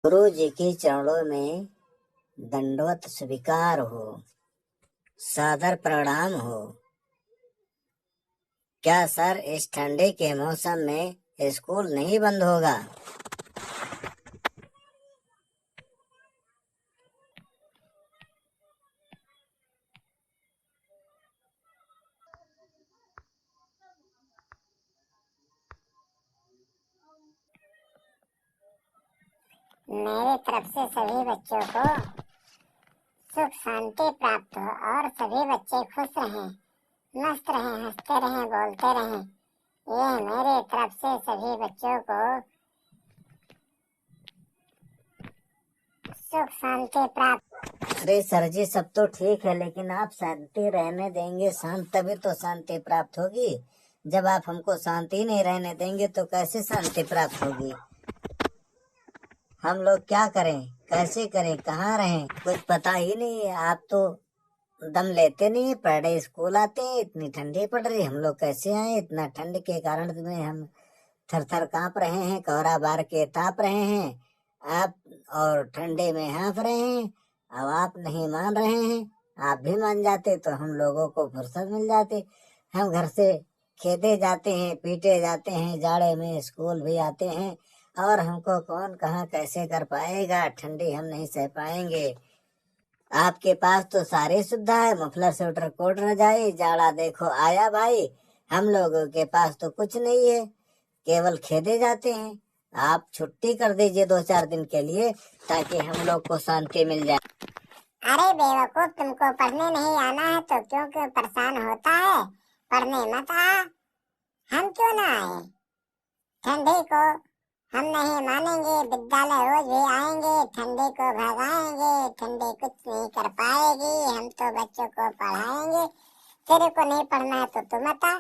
गुरु जी के चरणों में दंडवत स्वीकार हो, सादर प्रणाम हो। क्या सर इस ठंडे के मौसम में स्कूल नहीं बंद होगा? मेरे तरफ से सभी बच्चों को सुख शांति प्राप्त हो और सभी बच्चे खुश रहें, मस्त रहें, हंसते रहें, बोलते रहें। ये मेरे तरफ से सभी बच्चों को सुख शांति प्राप्त। अरे सर जी, सब तो ठीक है, लेकिन आप शांति रहने देंगे शांत, तभी तो शांति प्राप्त होगी। जब आप हमको शांति नहीं रहने देंगे तो कैसे शांति प्राप्त होगी? हम लोग क्या करें, कैसे करें, कहाँ रहें, कुछ पता ही नहीं है। आप तो दम लेते नहीं, पर डे स्कूल आते हैं, इतनी ठंडी पड़ रही, हम लोग कैसे आए? इतना ठंड के कारण में हम थर थर कांप रहे हैं, कोहरा बार के ताप रहे हैं आप, और ठंडे में हाँफ रहे हैं। अब आप नहीं मान रहे हैं। आप भी मान जाते तो हम लोगों को फुर्सत मिल जाती। हम घर से खेते जाते हैं, पीटे जाते हैं, जाड़े में स्कूल भी आते हैं, और हमको कौन कहाँ कैसे कर पाएगा? ठंडी हम नहीं सह पाएंगे। आपके पास तो सारी सुविधा है, मफलर स्वेटर कोट रजाई, जाड़ा देखो आया भाई। हम लोगों के पास तो कुछ नहीं है, केवल खेदे जाते हैं। आप छुट्टी कर दीजिए 2-4 दिन के लिए, ताकि हम लोग को शांति मिल जाए। अरे बेवकूफ, तुमको पढ़ने नहीं आना है तो क्यों परेशान होता है? पढ़ने मत आ। हम क्यों ना आए? ठंडी को हम नहीं मानेंगे, विद्यालय रोज भी आएंगे, ठंडी को भगाएंगे। ठंडी कुछ नहीं कर पाएगी, हम तो बच्चों को पढ़ाएंगे। तेरे को नहीं पढ़ना है तो तू मत आ,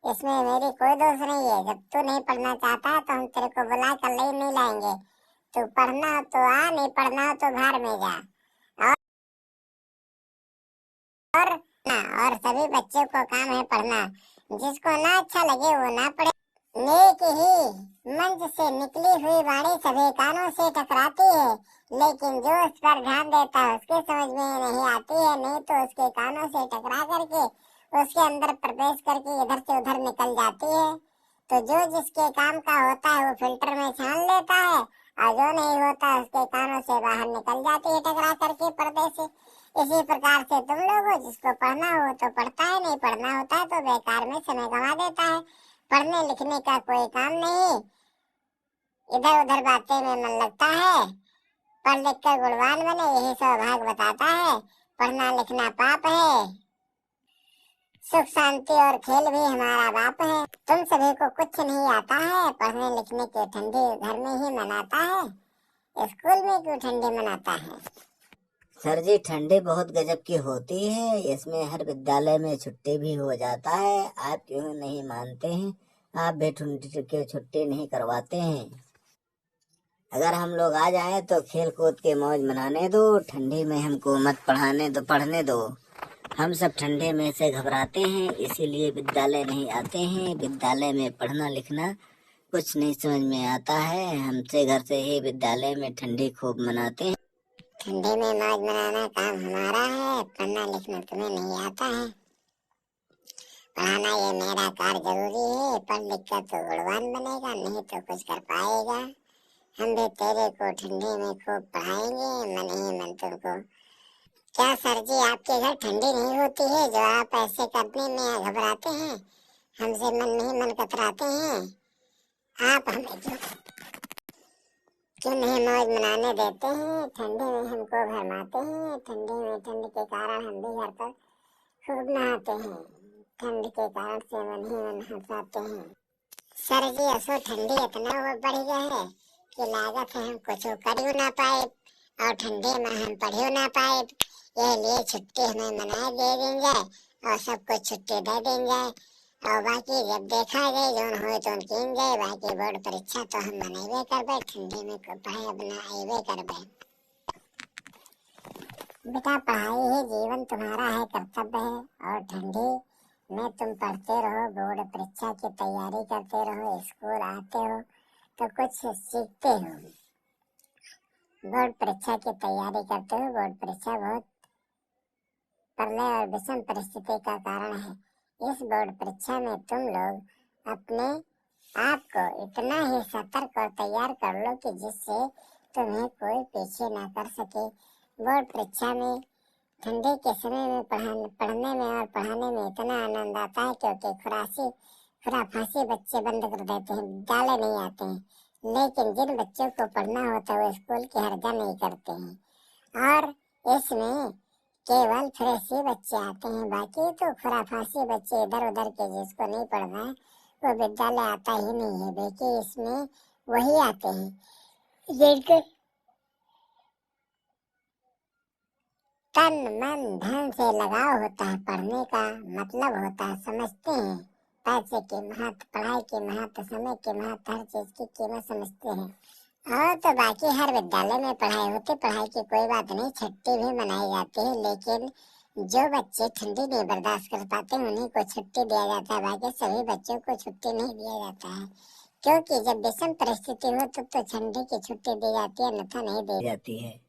इसमें मेरी कोई दोष नहीं है। जब तू नहीं पढ़ना चाहता है तो हम तेरे को बुला कर नहीं लाएंगे। तू पढ़ना हो तो आ, नहीं पढ़ना हो तो घर में जा। और सभी बच्चों को काम है पढ़ना। जिसको ना अच्छा लगे वो ना पढ़े। नेक ही मंच से निकली हुई वाणी सभी कानों से टकराती है, लेकिन जो उस पर ध्यान देता है उसके समझ में नहीं आती है, नहीं तो उसके कानों से टकरा करके उसके अंदर प्रवेश करके इधर से उधर निकल जाती है। तो जो जिसके काम का होता है वो फिल्टर में छान लेता है, और जो नहीं होता उसके कानों से बाहर निकल जाती है टकरा करके पर्दे से। इसी प्रकार से तुम लोग हो, जिसको पढ़ना हो तो पढ़ता है, नहीं पढ़ना होता है तो बेकार में समय गंवा देता है। पढ़ने लिखने का कोई काम नहीं, इधर उधर बातें में मन लगता है। पढ़ लिख कर गुणवान बने, यही सौभाग्य बताता है। पढ़ना लिखना पाप है, सुख शांति और खेल भी हमारा बाप है। तुम सभी को कुछ नहीं आता है, पढ़ने लिखने के ठंडी घर में ही मनाता है, स्कूल में क्यों ठंडी मनाता है? सर जी, ठंडी बहुत गजब की होती है, इसमें हर विद्यालय में छुट्टी भी हो जाता है। आप क्यों नहीं मानते हैं? आप भी छुट्टी नहीं करवाते हैं। अगर हम लोग आ जाए तो खेल कूद के मौज मनाने दो, ठंडी में हमको मत पढ़ाने दो, पढ़ने दो। हम सब ठंडे में से घबराते हैं, इसीलिए विद्यालय नहीं आते हैं। विद्यालय में पढ़ना लिखना कुछ नहीं समझ में आता है। हमसे घर से ही विद्यालय में ठंडी खूब मनाते हैं। ठंडी में मौज मनाना काम हमारा है, पढ़ना लिखना तुम्हें नहीं आता है। पढ़ाना ये मेरा कार्य जरूरी है। पढ़ लिख कर तो गुणवान बनेगा, नहीं तो कुछ कर पाएगा। हम भी तेरे को ठंडी में खूब पढ़ाएंगे, मन ही मन तुमको। क्या सर जी, आपके घर ठंडी नहीं होती है जो आप ऐसे करने में घबराते हैं? हमसे मन नहीं मन कतराते हैं। आप हमें क्यों नहीं मौज मनाने देते हैं? ठंडी में हमको भरमाते हैं। ठंडी में ठंड के कारण हम भी घर पर खूब नहाते हैं। ठंड के कारण से मन ही मन हंसाते हैं। सर जी, असो ठंडी इतना बढ़ गया है कि लागत है हम कुछ कर ना पाए, और ठंडे में हम पढ़े ना पाए। ये लिए छुट्टी हमें मनाए दे देंगे और सबको छुट्टी दे देंगे, और बाकी जब देखा जाए जोन हो तो कीन जाए। बाकी बोर्ड परीक्षा तो हम मनाइबे करबे, ठंडी में पढ़े अपना आइबे करबे। बेटा, पढ़ाई ही जीवन तुम्हारा है, कर्तव्य है। और ठंडी में तुम पढ़ते रहो, बोर्ड परीक्षा की तैयारी करते रहो, स्कूल आते हो तो कुछ सीखते हो। बोर्ड परीक्षा की तैयारी करते हो। बोर्ड परीक्षा बहुत प्रलय और विषम परिस्थिति का कारण है। इस बोर्ड परीक्षा में तुम लोग अपने आप को इतना ही सतर्क और तैयार कर लो कि जिससे तुम्हें कोई पीछे ना कर सके। बोर्ड परीक्षा में ठंडे के समय में पढ़ने में और पढ़ाने में इतना आनंद आता है क्योंकि खुराफासी बच्चे बंद कर देते हैं, विद्यालय नहीं आते हैं। लेकिन जिन बच्चों को पढ़ना होता है वो स्कूल की हरजा नहीं करते हैं और इसमें केवल फ्रेशी बच्चे आते हैं। बाकी तो खुराफासी बच्चे इधर उधर के जिसको नहीं पढ़ना है वो विद्यालय आता ही नहीं है। देखिए इसमें वही आते हैं जिनके तन मन धन से लगाव होता है, पढ़ने का मतलब होता है, समझते हैं पैसे के महत्व, पढ़ाई के महत्व, समय के महत्व, हर चीज की कीमत समझते हैं। और तो बाकी हर विद्यालय में पढ़ाई होती, पढ़ाई की कोई बात नहीं, छुट्टी भी मनाई जाती है। लेकिन जो बच्चे ठंडी नहीं बर्दाश्त कर पाते उन्हीं को छुट्टी दिया जाता है, बाकी सभी बच्चों को छुट्टी नहीं दिया जाता है। क्योंकि जब विषम परिस्थिति हो तो ठंडी की छुट्टी दी जाती है, अन्यथा नहीं दी जाती है।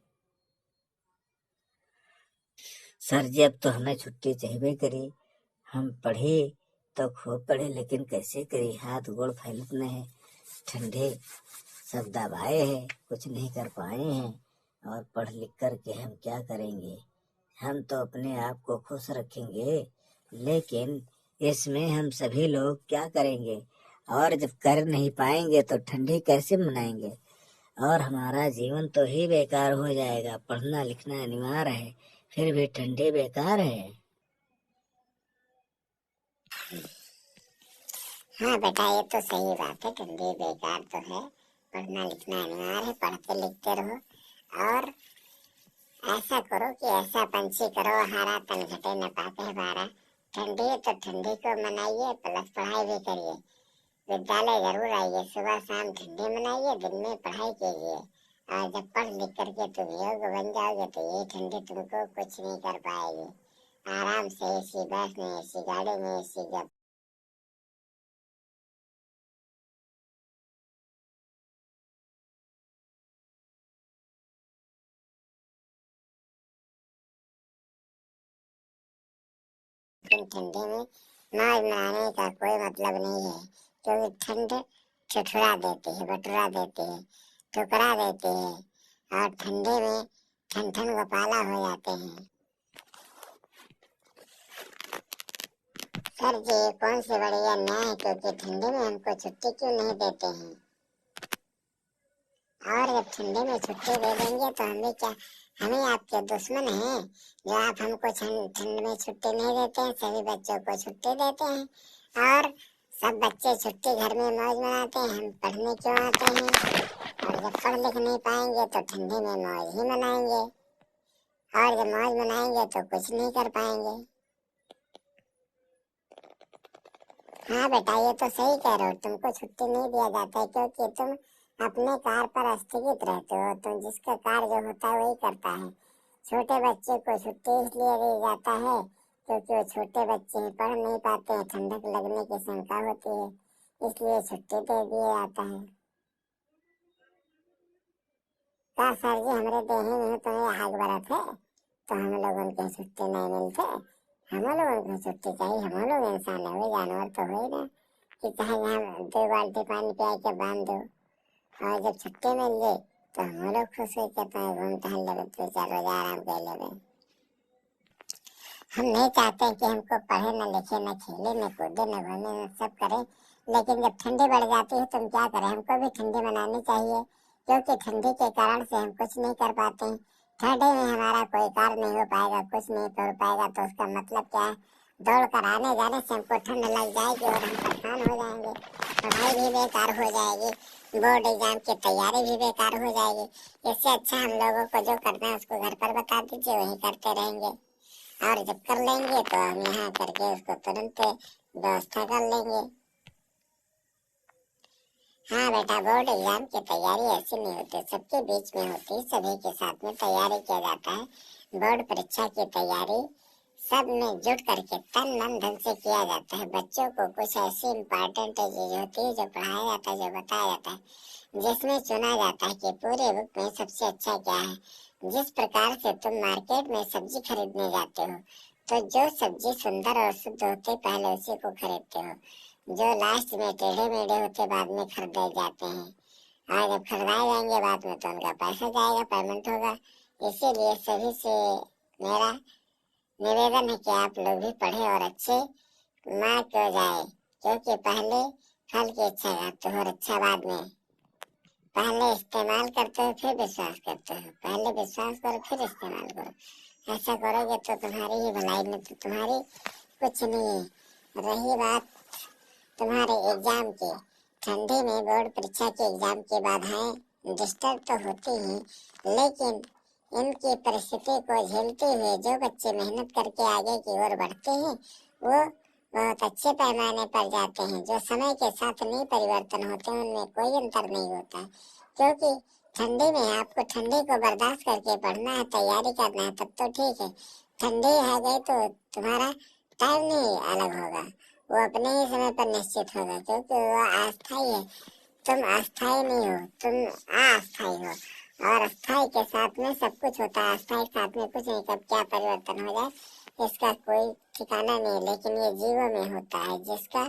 सर जी अब तो हमें छुट्टी चाहिए करी, हम पढ़े तो खूब पढ़े लेकिन कैसे करी, हाथ गोड़ फैलने हैं, ठंडे सब दबाए हैं, कुछ नहीं कर पाए हैं और पढ़ लिख कर के हम क्या करेंगे। हम तो अपने आप को खुश रखेंगे लेकिन इसमें हम सभी लोग क्या करेंगे और जब कर नहीं पाएंगे तो ठंडी कैसे मनाएंगे और हमारा जीवन तो ही बेकार हो जाएगा। पढ़ना लिखना अनिवार्य है फिर भी ठंडी बेकार है। हाँ बेटा ये तो सही बात है, ठंडी बेकार तो है, पढ़ना लिखना अनिवार्य है, पढ़ते लिखते रहो और ऐसा करो कि ऐसा पंछी करो हारा तन घटे न पाते बारा। ठंडी है तो ठंडी को मनाइए प्लस पढ़ाई भी करिए, विद्यालय जरूर आइए, सुबह शाम ठंडी मनाइए, दिन में पढ़ाई कीजिए और जब पढ़ लिख करके तुम योग्य बन जाओगे तो ये ठंडी तुमको कुछ नहीं कर पाएगी। आराम से एसी बस में, एसी गाड़ी में, एसी जब ठंडे में मौज मनाने का कोई मतलब नहीं है क्योंकि ठंड ठिठुरा देती है, बटुरा देती है, ठुकरा देती है और ठंडे में ठन ठन गोपाला हो जाते हैं। सर जी कौन सी बड़ी अन्याय है क्योंकि ठंडे में हमको छुट्टी क्यों नहीं देते हैं और जब ठंडे में छुट्टी दे देंगे तो हमें क्या, हमें आपके दुश्मन हैं जो आप हमको ठंड में छुट्टी नहीं देते हैं, सभी बच्चों को छुट्टी देते हैं और सब बच्चे छुट्टी घर में मौज मनाते हैं, हम पढ़ने क्यों आते हैं और जब पढ़ लिख नहीं पाएंगे तो ठंडे में मौज ही मनाएंगे और जब मौज मनाएंगे तो कुछ नहीं कर पाएंगे। हाँ बेटा ये तो सही कह रहे हो, तुमको छुट्टी नहीं दिया जाता है क्योंकि तुम अपने कार्य पर स्थगित रहते हो, तुम जिसका कार्य जो होता है वही करता है। छोटे बच्चे को छुट्टी इसलिए दी जाता है क्योंकि वो छोटे बच्चे हैं, पढ़ नहीं पाते हैं, ठंडक लगने की शंका होती है, इसलिए छुट्टी दे दिया जाता है। क्या सर जी हमारे देहे में तो आग बरत है तो हम लोगों की छुट्टी नहीं मिलते, हम लोगों को छुट्टी चाहिए, हम लोग इंसान है, जानवर तो हो ही ना कि चाहे यहाँ 2 बाल्टी पानी पिया के बांध दो और जब छुट्टी मिल गई तो हम लोग खुश हो के घूम टहल ले, 2-4 रोज आराम कर ले। हम नहीं चाहते कि हमको पढ़े न लिखे न खेले न कूदे न घूमे न सब करे, लेकिन जब ठंडी बढ़ जाती है तो क्या करें, हमको भी ठंडी मनानी चाहिए क्योंकि ठंडी के कारण से हम कुछ नहीं कर पाते हैं। ठंडे में हमारा कोई कार्य नहीं हो पाएगा, कुछ नहीं कर पाएगा तो उसका मतलब क्या है, दौड़ कर आने जाने से हमको ठंड लग जाएगी और हम परेशान हो जाएंगे, पढ़ाई भी बेकार हो जाएगी, बोर्ड एग्जाम की तैयारी भी बेकार हो जाएगी। इससे अच्छा हम लोगों को जो करना है उसको घर पर बता दीजिए, वही करते रहेंगे और जब कर लेंगे तो हम यहाँ करके उसको तुरंत व्यवस्था कर लेंगे। हाँ बेटा बोर्ड एग्जाम की तैयारी ऐसी नहीं होती, सबके बीच में होती, सभी के साथ में तैयारी किया जाता है। बोर्ड परीक्षा की तैयारी सब में जुट करके तन मन धन से किया जाता है। बच्चों को कुछ ऐसी इम्पोर्टेंट चीज होती है जो पढ़ाया जाता है, जो बताया जाता है, जिसमें चुना जाता है कि पूरे बुक में सबसे अच्छा क्या है। जिस प्रकार से तुम मार्केट में सब्जी खरीदने जाते हो तो जो सब्जी सुंदर और शुद्ध होते पहले उसी को खरीदते हो, जो लास्ट में टेढ़े मेढ़े होते बाद में खरीदे जाते हैं, और जब खरीदाए जाएंगे बाद में तो उनका पैसा जाएगा, पेमेंट होगा। इसीलिए सभी से मेरा निवेदन है कि आप लोग भी पढ़े और अच्छे मार्क हो जाए, क्योंकि पहले फल की इच्छा करते हो और अच्छा बाद में। पहले इस्तेमाल करते हो फिर विश्वास करते हो, पहले विश्वास करो फिर इस्तेमाल करो। ऐसा करोगे तो तुम्हारी ही भलाई, में तो तुम्हारी कुछ नहीं है। रही बात तुम्हारे एग्जाम की, ठंडी में बोर्ड परीक्षा के एग्जाम की बाधाएं डिस्टर्ब तो होती हैं, लेकिन इनकी परिस्थिति को झेलते हुए जो बच्चे मेहनत करके आगे की ओर बढ़ते हैं वो बहुत अच्छे पैमाने पर जाते हैं। जो समय के साथ नहीं परिवर्तन होते उनमें कोई अंतर नहीं होता है, क्योंकि ठंडी में आपको ठंडी को बर्दाश्त करके पढ़ना है, तैयारी करना है, तब तो ठीक है। ठंडी आ गई तो तुम्हारा टाइम नहीं अलग होगा, वो अपने ही समय पर निश्चित होगा, क्योंकि वो अस्थायी है। तुम अस्थायी नहीं हो, तुम अस्थायी हो, और अस्थायी के साथ में सब कुछ होता है, अस्थायी के साथ में कुछ नहीं। कब क्या परिवर्तन हो जाए इसका कोई ठिकाना नहीं, लेकिन ये जीवों में होता है जिसका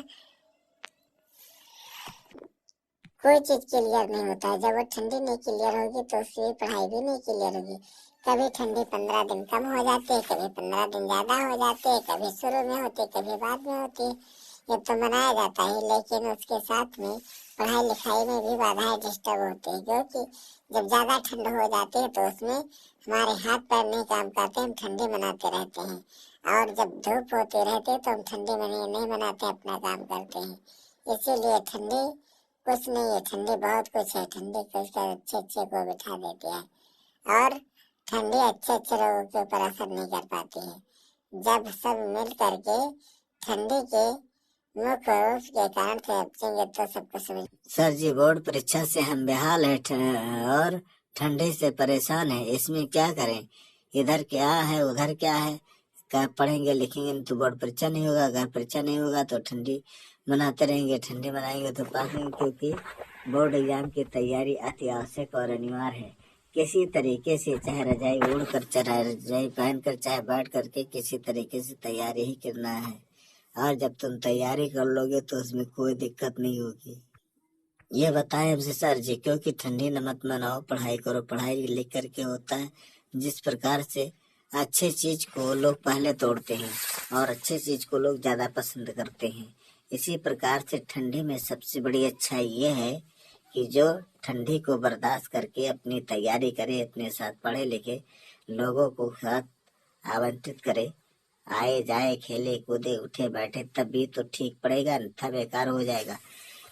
कोई चीज क्लियर नहीं होता है। जब वो ठंडी नहीं क्लियर होगी तो उसकी पढ़ाई भी नहीं क्लियर होगी। कभी ठंडी 15 दिन कम हो जाती है, कभी 15 दिन ज्यादा हो जाते हैं, कभी शुरू में होती, कभी बाद में होती। ये तो मनाया जाता है, लेकिन उसके साथ में पढ़ाई लिखाई में भी बाधाएं डिस्टर्ब होती है, क्योंकि जब ज्यादा ठंड हो जाती है तो उसमें हमारे हाथ पैर नहीं काम करते, हम ठंडी मनाते रहते हैं। और जब धूप होती रहती है तो हम ठंडी नहीं मनाते, अपना काम करते हैं। इसीलिए ठंडी कुछ नहीं है, ठंडी बहुत कुछ है। ठंडी कुछ का अच्छे अच्छे को बिठा देती है, और ठंडी अच्छे अच्छे लोगों के ऊपर असर नहीं कर पाती है। जब सब मिल करके ठंडी के मुख्य रूप के कारण से बचेंगे तो सबको समझ। सर जी, बोर्ड परीक्षा से हम बेहाल है और ठंडे से परेशान है, इसमें क्या करें? इधर क्या है उधर क्या है, क्या पढ़ेंगे लिखेंगे तो बोर्ड परीक्षा नहीं होगा, अगर परीक्षा नहीं होगा तो ठंडी मनाते रहेंगे, ठंडी मनाएंगे तो पास नहीं, क्योंकि बोर्ड एग्जाम की तैयारी अति आवश्यक और अनिवार्य है। किसी तरीके से चाहे रजाई ओढ़ कर, चाहे रजाई पहन कर, चाहे बैठ करके किसी तरीके से तैयारी ही करना है। और जब तुम तैयारी कर लोगे तो उसमें कोई दिक्कत नहीं होगी। ये बताएं हमसे सर जी, क्योंकि ठंडी न मत मनाओ, पढ़ाई करो। पढ़ाई लिख करके होता है, जिस प्रकार से अच्छे चीज को लोग पहले तोड़ते हैं और अच्छे चीज को लोग ज्यादा पसंद करते हैं। इसी प्रकार से ठंडी में सबसे बड़ी अच्छाई ये है कि जो ठंडी को बर्दाश्त करके अपनी तैयारी करे, अपने साथ पढ़े लिखे लोगों को साथ आवंटित करे, आए जाए, खेले कूदे, उठे बैठे, तब भी तो ठीक पड़ेगा, अन्यथा बेकार हो जाएगा।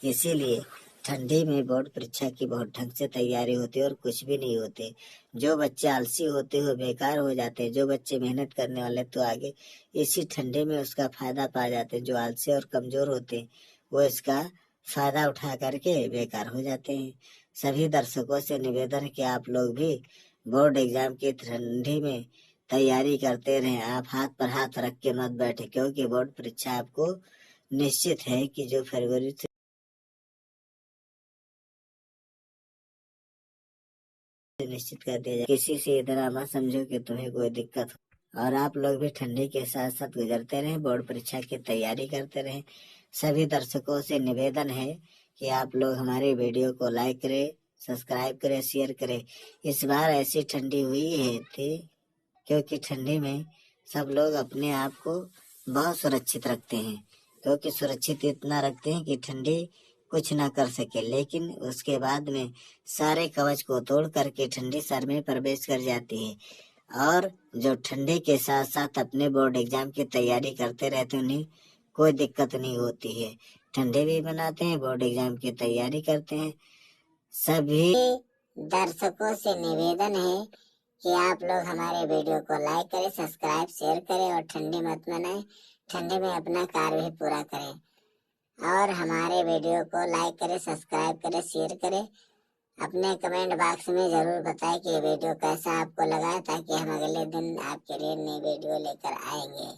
इसीलिए ठंडी में बोर्ड परीक्षा की बहुत ढंग से तैयारी होती है और कुछ भी नहीं होते। जो बच्चे आलसी होते हुए बेकार हो जाते हैं, जो बच्चे मेहनत करने वाले तो आगे इसी ठंडे में उसका फायदा पा जाते हैं। जो आलसी और कमजोर होते हैं वो इसका फायदा उठा करके बेकार हो जाते हैं। सभी दर्शकों से निवेदन है कि आप लोग भी बोर्ड एग्जाम की ठंडी में तैयारी करते रहें। आप हाथ पर हाथ रख के मत बैठे, क्योंकि बोर्ड परीक्षा आपको निश्चित है कि जो फरवरी से निश्चित कर दिया जाए। किसी से इतना मत समझो कि तुम्हें कोई दिक्कत हो। और आप लोग भी ठंडी के साथ साथ गुजरते रहें, बोर्ड परीक्षा की तैयारी करते रहें। सभी दर्शकों से निवेदन है कि आप लोग हमारे वीडियो को लाइक करें, सब्सक्राइब करें, शेयर करें। इस बार ऐसी ठंडी हुई है थी क्योंकि ठंडी में सब लोग अपने आप को बहुत सुरक्षित रखते हैं, क्योंकि सुरक्षित इतना रखते हैं कि ठंडी कुछ ना कर सके, लेकिन उसके बाद में सारे कवच को तोड़ करके ठंडी सर में प्रवेश कर जाती है। और जो ठंडी के साथ साथ अपने बोर्ड एग्जाम की तैयारी करते रहते हैं उन्हें कोई दिक्कत नहीं होती है। ठंडे भी बनाते हैं, बोर्ड एग्जाम की तैयारी करते हैं। सभी दर्शकों से निवेदन है कि आप लोग हमारे वीडियो को लाइक करें, सब्सक्राइब, शेयर करें और ठंडी मत मनाएं। ठंडी में अपना कार्य भी पूरा करें और हमारे वीडियो को लाइक करें, सब्सक्राइब करें, शेयर करें। अपने कमेंट बॉक्स में जरूर बताएं कि ये वीडियो कैसा आपको लगा, ताकि हम अगले दिन आपके लिए नई वीडियो लेकर आएंगे।